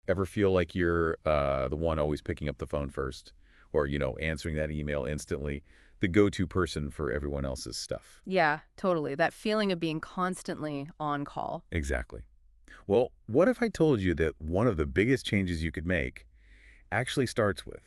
Ever feel like you're the one always picking up the phone first or, answering that email instantly, the go-to person for everyone else's stuff? Yeah, totally. That feeling of being constantly on call. Exactly. Well, what if I told you that one of the biggest changes you could make actually starts with,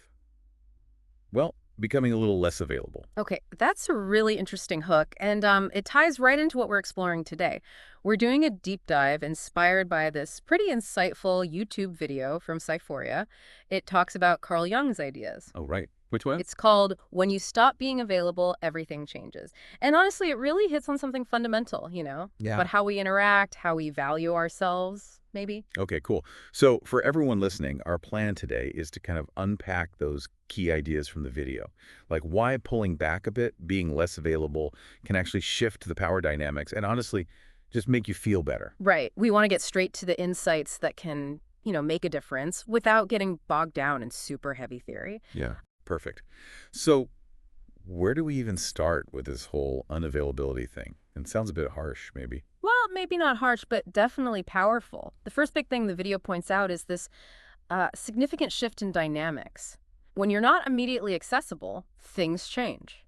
well, becoming a little less available? Okay, that's a really interesting hook, and it ties right into what we're exploring today. We're doing a deep dive inspired by this pretty insightful YouTube video from Syphoria. It talks about Carl Jung's ideas. Oh, right. Which one? It's called When You Stop Being Available, Everything Changes. And honestly, it really hits on something fundamental, Yeah. about how we interact, how we value ourselves, maybe. Okay, cool. So for everyone listening, our plan today is to kind of unpack those key ideas from the video. Like why pulling back a bit, being less available, can actually shift the power dynamics and honestly, just make you feel better. Right. We want to get straight to the insights that can, make a difference without getting bogged down in super heavy theory. Yeah. Perfect. So where do we even start with this whole unavailability thing? It sounds a bit harsh, maybe. Well, maybe not harsh, but definitely powerful. The first big thing the video points out is this significant shift in dynamics. When you're not immediately accessible, things change.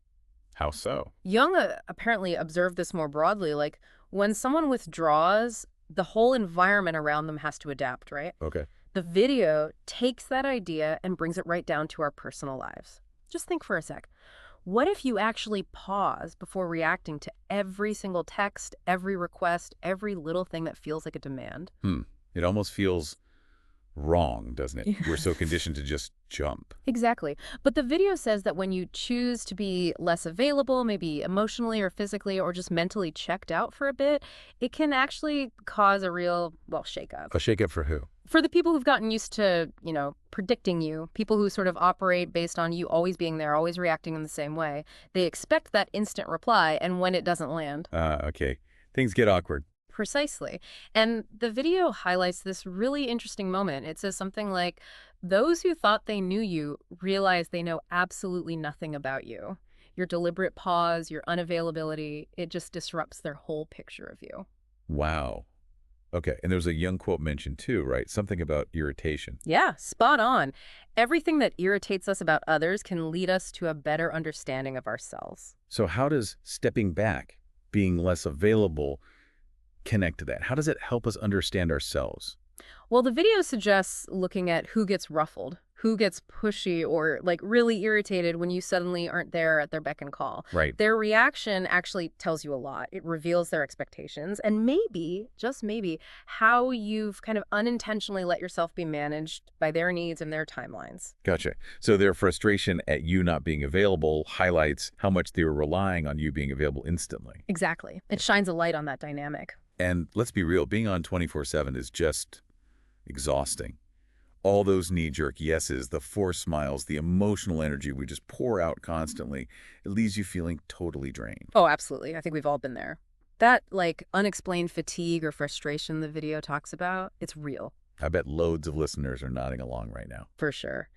How so? Jung apparently observed this more broadly, like when someone withdraws, the whole environment around them has to adapt, right? Okay. The video takes that idea and brings it right down to our personal lives. Just think for a sec. What if you actually pause before reacting to every single text, every request, every little thing that feels like a demand? It almost feels wrong, doesn't it? Yeah. We're so conditioned to just jump. Exactly. But the video says that when you choose to be less available, maybe emotionally or physically or just mentally checked out for a bit, it can actually cause a real, well, shakeup. A shakeup for who? For the people who've gotten used to, predicting you, people who sort of operate based on you always being there, always reacting in the same way, they expect that instant reply, and when it doesn't land, Okay. Things get awkward. precisely. And the video highlights this really interesting moment. It says something like, those who thought they knew you realize they know absolutely nothing about you. Your deliberate pause, your unavailability, it just disrupts their whole picture of you. Wow. Okay. And there's a young quote mentioned too, right? Something about irritation. Yeah, spot on. Everything that irritates us about others can lead us to a better understanding of ourselves. So how does stepping back, being less available, connect to that? How does it help us understand ourselves? Well, the video suggests looking at who gets ruffled, who gets pushy or like really irritated when you suddenly aren't there at their beck and call. Right. Their reaction actually tells you a lot. It reveals their expectations and maybe, just maybe, how you've kind of unintentionally let yourself be managed by their needs and their timelines. Gotcha. So their frustration at you not being available highlights how much they were relying on you being available instantly. Exactly. It shines a light on that dynamic. And let's be real, being on 24/7 is just exhausting. All those knee-jerk yeses, the forced smiles, the emotional energy we just pour out constantly, it leaves you feeling totally drained. Oh, absolutely. I think we've all been there. That, like, unexplained fatigue or frustration the video talks about, it's real, I bet loads of listeners are nodding along right now. for sure.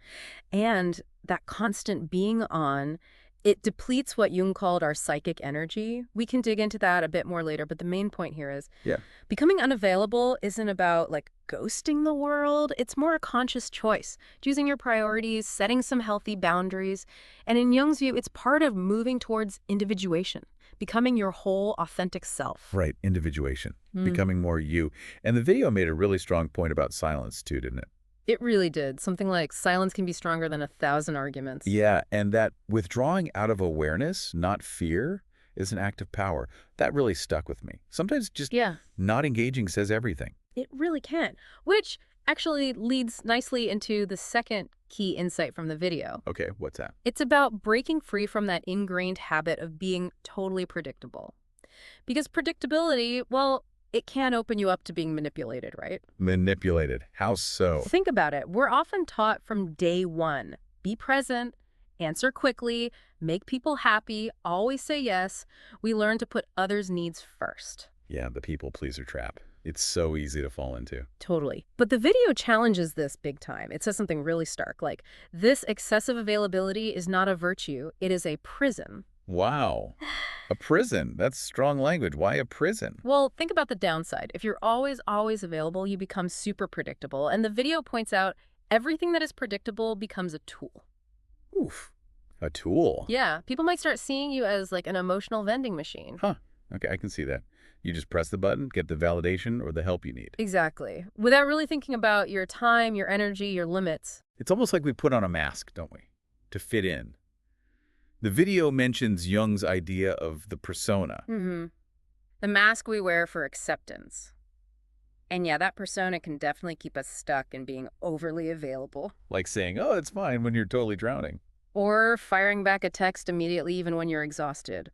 And that constant being on, it depletes what Jung called our psychic energy. We can dig into that a bit more later, but the main point here is Yeah. becoming unavailable isn't about, like, ghosting the world. It's more a conscious choice, choosing your priorities, setting some healthy boundaries. And in Jung's view, it's part of moving towards individuation, becoming your whole authentic self. Right, individuation, Mm. becoming more you. And the video made a really strong point about silence too, didn't it? It really did. Something like silence can be stronger than 1,000 arguments. Yeah, and that withdrawing out of awareness, not fear, is an act of power. That really stuck with me. Sometimes just Yeah, not engaging says everything. it really can. Which actually leads nicely into the second key insight from the video. Okay, what's that? It's about breaking free from that ingrained habit of being totally predictable. Because predictability, well, it can open you up to being manipulated, right? Manipulated. How so? Think about it. We're often taught from day one, be present, answer quickly, make people happy, always say yes. We learn to put others' needs first. Yeah, the people pleaser trap. It's so easy to fall into. Totally. But the video challenges this big time. It says something really stark, like, this excessive availability is not a virtue, it is a prison. Wow. A prison. That's strong language. Why a prison? Well, think about the downside. If you're always available, you become super predictable. And the video points out everything that is predictable becomes a tool. Oof. A tool. Yeah, people might start seeing you as like an emotional vending machine. Huh. Okay, I can see that. You just press the button, get the validation or the help you need. Exactly. Without really thinking about your time, your energy, your limits. It's almost like we put on a mask, don't we? To fit in. The video mentions Jung's idea of the persona. Mm-hmm. The mask we wear for acceptance. And yeah, that persona can definitely keep us stuck in being overly available. Like saying, oh, it's fine when you're totally drowning. Or firing back a text immediately even when you're exhausted.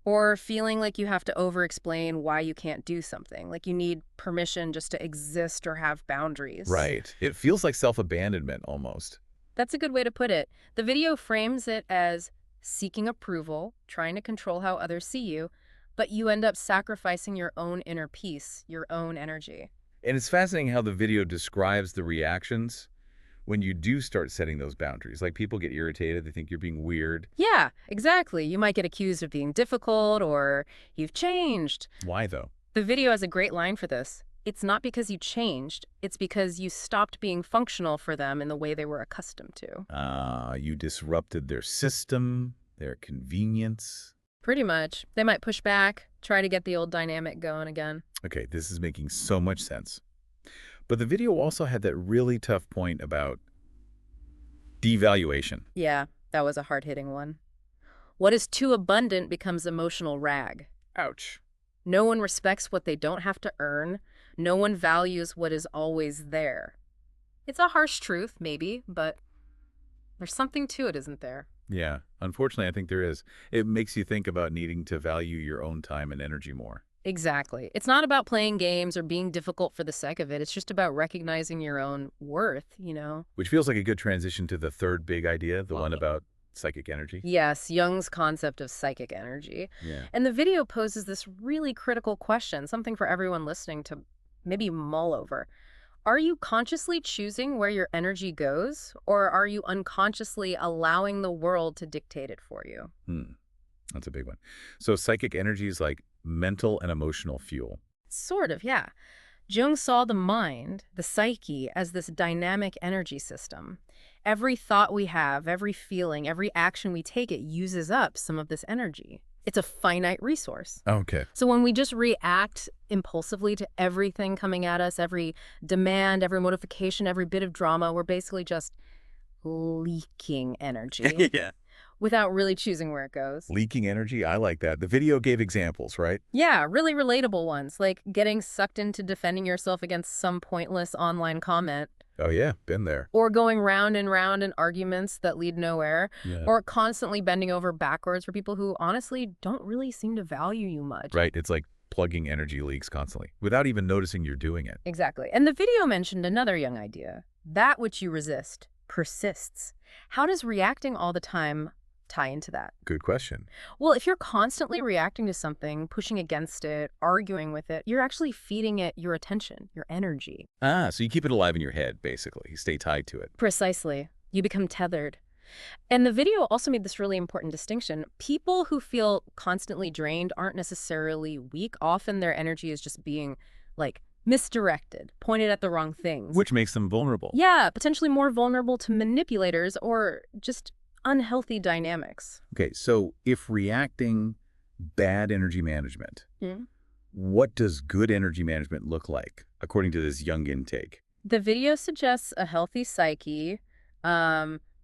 Or feeling like you have to over-explain why you can't do something. Like you need permission just to exist or have boundaries. Right. It feels like self-abandonment almost. That's a good way to put it. The video frames it as seeking approval, trying to control how others see you, but you end up sacrificing your own inner peace, your own energy. And it's fascinating how the video describes the reactions when you do start setting those boundaries. Like people get irritated, they think you're being weird. Yeah, exactly. You might get accused of being difficult or you've changed. Why though? The video has a great line for this. It's not because you changed, it's because you stopped being functional for them in the way they were accustomed to. You disrupted their system, their convenience. Pretty much. They might push back, try to get the old dynamic going again. Okay, this is making so much sense. But the video also had that really tough point about devaluation. Yeah, that was a hard-hitting one. What is too abundant becomes emotional rag. Ouch. No one respects what they don't have to earn. No one values what is always there. It's a harsh truth, maybe, but there's something to it, isn't there? Yeah, unfortunately, I think there is. It makes you think about needing to value your own time and energy more. Exactly. It's not about playing games or being difficult for the sake of it. It's just about recognizing your own worth. Which feels like a good transition to the third big idea, the one about psychic energy. Yes, Jung's concept of psychic energy. Yeah. And the video poses this really critical question, something for everyone listening to maybe mull over. Are you consciously choosing where your energy goes, or are you unconsciously allowing the world to dictate it for you? That's a big one. So psychic energy is like mental and emotional fuel. Sort of, yeah. Jung saw the mind, the psyche, as this dynamic energy system. Every thought we have, every feeling, every action we take, it uses up some of this energy. It's a finite resource. Okay. So when we just react impulsively to everything coming at us, every demand, every motivation, every bit of drama, we're basically just leaking energy Yeah. without really choosing where it goes. Leaking energy, I like that. The video gave examples, right? Yeah, really relatable ones, like getting sucked into defending yourself against some pointless online comment, Oh yeah, been there. or going round and round in arguments that lead nowhere, Yeah. or constantly bending over backwards for people who honestly don't really seem to value you much. Right, it's like plugging energy leaks constantly without even noticing you're doing it. Exactly. And the video mentioned another Jung idea. That which you resist persists. How does reacting all the time tie into that? Good question. Well, if you're constantly reacting to something, pushing against it, arguing with it, you're actually feeding it your attention, your energy. So you keep it alive in your head, basically. You stay tied to it. Precisely. You become tethered. And the video also made this really important distinction. People who feel constantly drained aren't necessarily weak. Often their energy is just being, like, misdirected, pointed at the wrong things. Which makes them vulnerable. Yeah, potentially more vulnerable to manipulators or just unhealthy dynamics. Okay, so if reacting bad energy management, Mhm. what does good energy management look like, according to this Jung intake? The video suggests a healthy psyche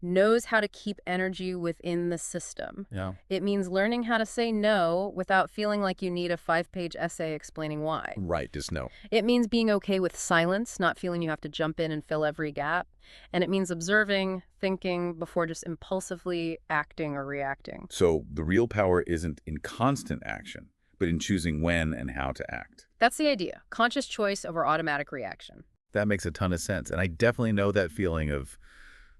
knows how to keep energy within the system. Yeah. It means learning how to say no without feeling like you need a 5-page essay explaining why. Right, just no. It means being okay with silence, not feeling you have to jump in and fill every gap. And it means observing, thinking before just impulsively acting or reacting. So the real power isn't in constant action, but in choosing when and how to act. That's the idea. Conscious choice over automatic reaction. That makes a ton of sense. And I definitely know that feeling of,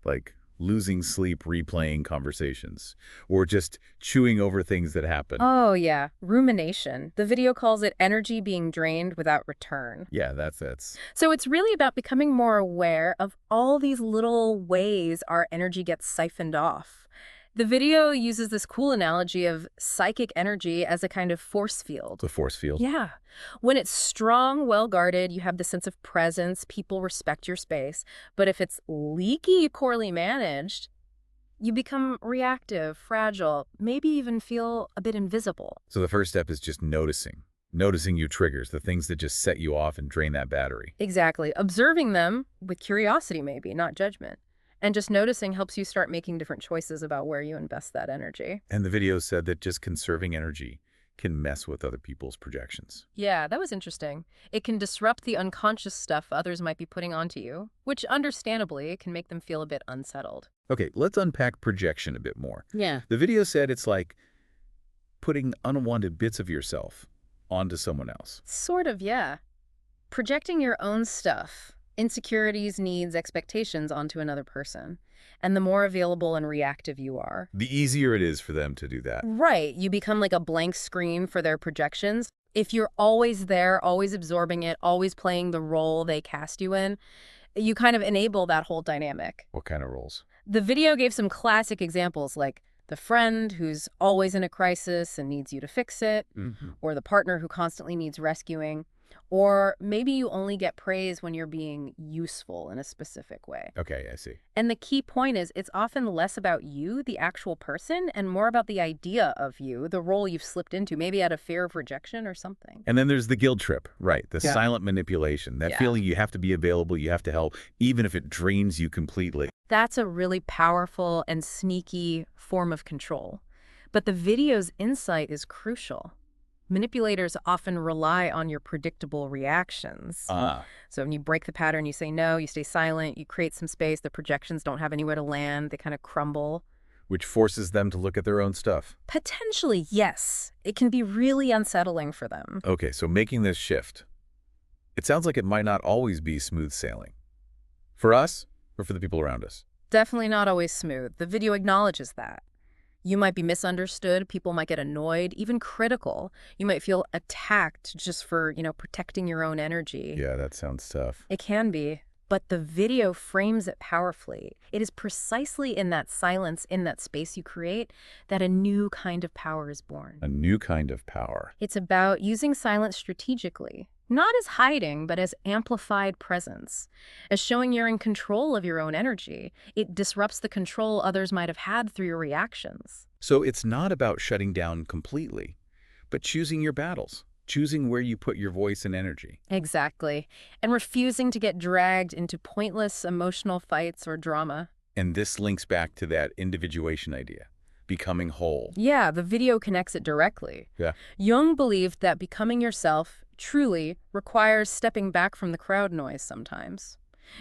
like, losing sleep replaying conversations or just chewing over things that happen. Oh, yeah. Rumination. The video calls it energy being drained without return. Yeah, that's So it's really about becoming more aware of all these little ways our energy gets siphoned off. The video uses this cool analogy of psychic energy as a kind of force field. The force field. Yeah. When it's strong, well guarded, you have the sense of presence, people respect your space. But if it's leaky, poorly managed, you become reactive, fragile, maybe even feel a bit invisible. So the first step is just noticing. Noticing your triggers, the things that just set you off and drain that battery. Exactly. Observing them with curiosity, maybe, not judgment. And just noticing helps you start making different choices about where you invest that energy. And the video said that just conserving energy can mess with other people's projections. Yeah, that was interesting. It can disrupt the unconscious stuff others might be putting onto you, which understandably can make them feel a bit unsettled. Okay, let's unpack projection a bit more. Yeah. The video said it's like putting unwanted bits of yourself onto someone else. Sort of, yeah. Projecting your own stuff, insecurities, needs, expectations onto another person. And the more available and reactive you are. The easier it is for them to do that. Right. You become like a blank screen for their projections. If you're always there, always absorbing it, always playing the role they cast you in, you kind of enable that whole dynamic. What kind of roles? The video gave some classic examples like the friend who's always in a crisis and needs you to fix it, or the partner who constantly needs rescuing. Or maybe you only get praise when you're being useful in a specific way. Okay, I see. And the key point is it's often less about you, the actual person, and more about the idea of you, the role you've slipped into, maybe out of fear of rejection or something. And then there's the guilt trip, right? The Yeah. silent manipulation, that Yeah. feeling you have to be available, you have to help, even if it drains you completely. That's a really powerful and sneaky form of control. But the video's insight is crucial. Manipulators often rely on your predictable reactions. So when you break the pattern, you say no, you stay silent, you create some space, the projections don't have anywhere to land, they kind of crumble. Which forces them to look at their own stuff. Potentially, yes. It can be really unsettling for them. Okay, so making this shift, it sounds like it might not always be smooth sailing. For us, or for the people around us? Definitely not always smooth. The video acknowledges that. You might be misunderstood, people might get annoyed, even critical. You might feel attacked just for, protecting your own energy. Yeah, that sounds tough. It can be, but the video frames it powerfully. It is precisely in that silence, in that space you create, that a new kind of power is born. A new kind of power. It's about using silence strategically, not as hiding, but as amplified presence, as showing you're in control of your own energy. It disrupts the control others might have had through your reactions. So it's not about shutting down completely, but choosing your battles, choosing where you put your voice and energy. Exactly. And refusing to get dragged into pointless emotional fights or drama. And this links back to that individuation idea, becoming whole. Yeah, the video connects it directly. Yeah. Jung believed that becoming yourself truly requires stepping back from the crowd noise sometimes.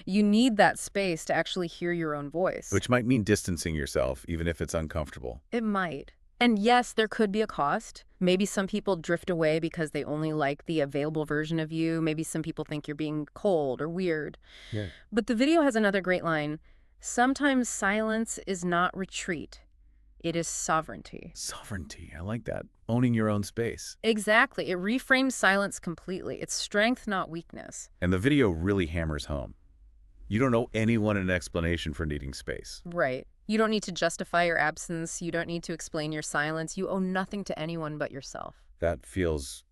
You need that space to actually hear your own voice. Which might mean distancing yourself, even if it's uncomfortable. It might. And yes, there could be a cost. Maybe some people drift away because they only like the available version of you. Maybe some people think you're being cold or weird. Yeah. But the video has another great line. Sometimes silence is not retreat. It is sovereignty. Sovereignty, I like that. Owning your own space. Exactly. It reframes silence completely. It's strength, not weakness. And the video really hammers home. You don't owe anyone an explanation for needing space. Right. You don't need to justify your absence. You don't need to explain your silence. You owe nothing to anyone but yourself. That feels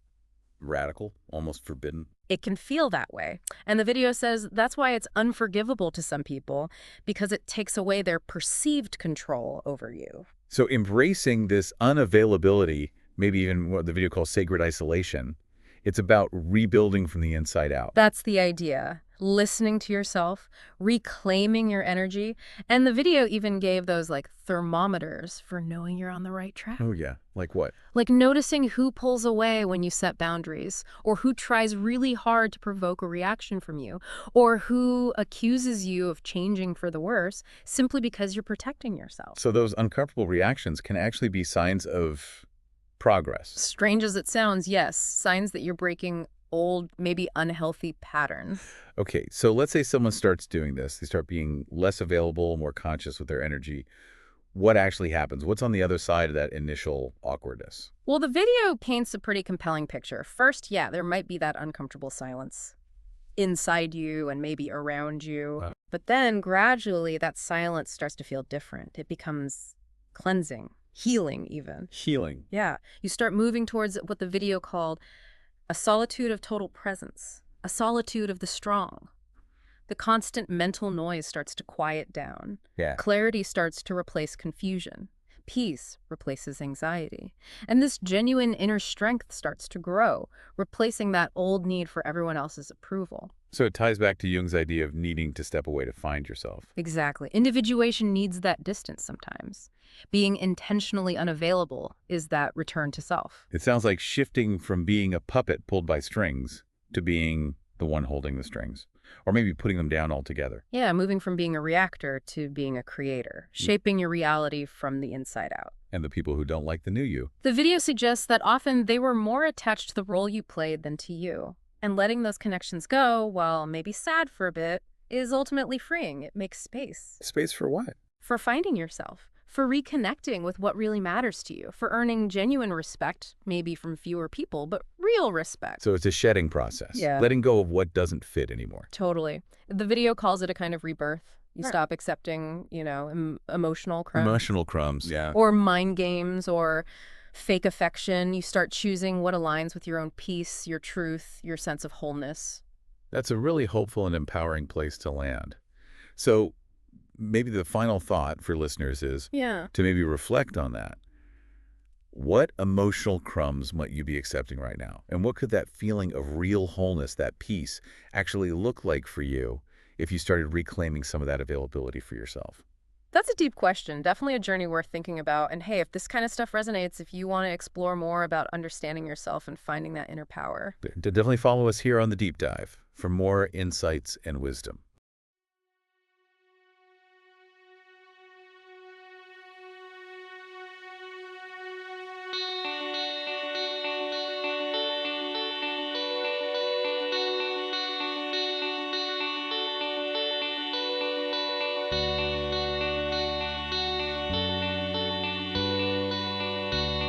radical, almost forbidden. It can feel that way. And the video says that's why it's unforgivable to some people, because it takes away their perceived control over you. So embracing this unavailability, maybe even what the video calls sacred isolation, it's about rebuilding from the inside out. That's the idea. Listening to yourself, reclaiming your energy. And the video even gave those thermometers for knowing you're on the right track. Oh yeah, like what? Like noticing who pulls away when you set boundaries, or who tries really hard to provoke a reaction from you, or who accuses you of changing for the worse simply because you're protecting yourself. So those uncomfortable reactions can actually be signs of progress. Strange as it sounds, yes, signs that you're breaking old, maybe unhealthy patterns. Okay, so let's say someone starts doing this. They start being less available, more conscious with their energy. What actually happens? What's on the other side of that initial awkwardness? Well, the video paints a pretty compelling picture. First, yeah, there might be that uncomfortable silence inside you and maybe around you. But then gradually that silence starts to feel different. It becomes cleansing, healing even. Healing. Yeah, you start moving towards what the video called a solitude of total presence, a solitude of the strong. The constant mental noise starts to quiet down. Yeah. Clarity starts to replace confusion. Peace replaces anxiety. And this genuine inner strength starts to grow, replacing that old need for everyone else's approval. So it ties back to Jung's idea of needing to step away to find yourself. Exactly. Individuation needs that distance sometimes. Being intentionally unavailable is that return to self. It sounds like shifting from being a puppet pulled by strings to being the one holding the strings, or maybe putting them down altogether. Yeah, moving from being a reactor to being a creator, shaping your reality from the inside out. And the people who don't like the new you. The video suggests that often they were more attached to the role you played than to you. And letting those connections go, while maybe sad for a bit, is ultimately freeing. It makes space. Space for what? For finding yourself, for reconnecting with what really matters to you, for earning genuine respect, maybe from fewer people, but real respect. So it's a shedding process. Yeah. Letting go of what doesn't fit anymore. Totally. The video calls it a kind of rebirth. You Right. stop accepting, emotional crumbs. Emotional crumbs. Yeah. Or mind games or fake affection. You start choosing what aligns with your own peace, your truth, your sense of wholeness. That's a really hopeful and empowering place to land. So maybe the final thought for listeners is Yeah. to maybe reflect on that. What emotional crumbs might you be accepting right now? And what could that feeling of real wholeness, that peace, actually look like for you if you started reclaiming some of that availability for yourself? That's a deep question. Definitely a journey worth thinking about. And hey, if this kind of stuff resonates, if you want to explore more about understanding yourself and finding that inner power. Definitely follow us here on The Deep Dive for more insights and wisdom.